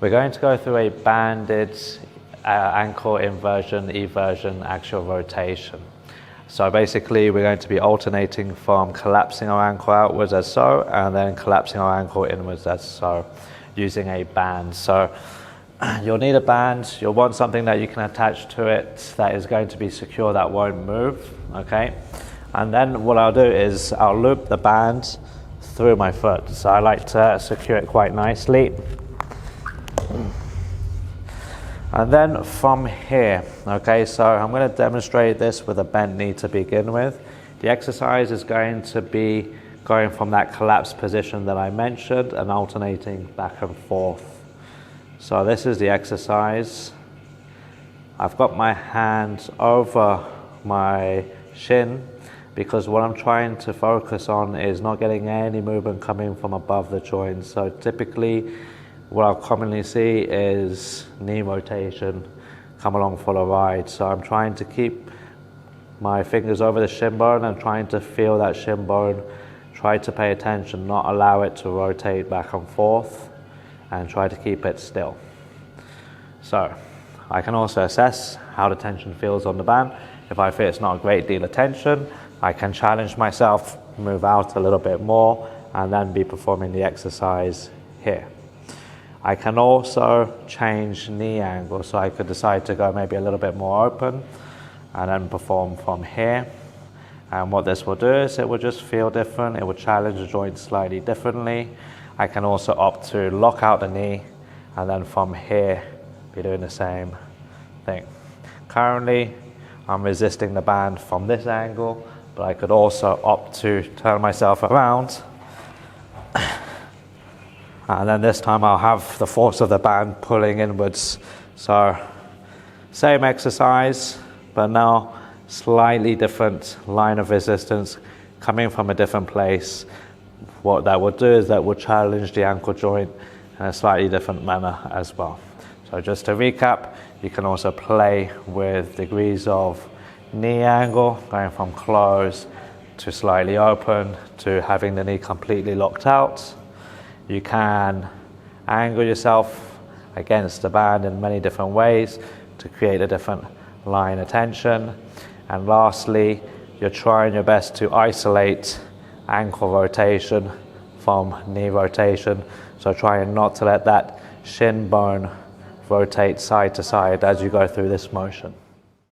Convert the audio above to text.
We're going to go through a banded ankle inversion, eversion, axial rotation. So basically we're going to be alternating from collapsing our ankle outwards as so, and then collapsing our ankle inwards as so, using a band. So you'll need a band, you'll want something that you can attach to it that is going to be secure, that won't move, okay? And then what I'll do is I'll loop the band through my foot. So I like to secure it quite nicely. And then from here, okay, so I'm going to demonstrate this with a bent knee to begin with. The exercise is going to be going from that collapsed position that I mentioned and alternating back and forth. So this is the exercise. I've got my hand over my shin because what I'm trying to focus on is not getting any movement coming from above the joint. So typically what I'll commonly see is knee rotation come along for the ride. So I'm trying to keep my fingers over the shin bone and trying to feel that shin bone, try to pay attention, not allow it to rotate back and forth, and try to keep it still. So I can also assess how the tension feels on the band. If I feel it's not a great deal of tension, I can challenge myself, move out a little bit more, and then be performing the exercise here. I can also change knee angle, so I could decide to go maybe a little bit more open and then perform from here. And what this will do is it will just feel different, it will challenge the joint slightly differently. I can also opt to lock out the knee and then from here be doing the same thing. Currently I'm resisting the band from this angle, but I could also opt to turn myself around. And then this time I'll have the force of the band pulling inwards. So same exercise, but now slightly different line of resistance coming from a different place. What that will do is that will challenge the ankle joint in a slightly different manner as well. So just to recap, you can also play with degrees of knee angle, going from closed to slightly open to having the knee completely locked out. You can angle yourself against the band in many different ways to create a different line of tension. And lastly, you're trying your best to isolate ankle rotation from knee rotation. So trying not to let that shin bone rotate side to side as you go through this motion.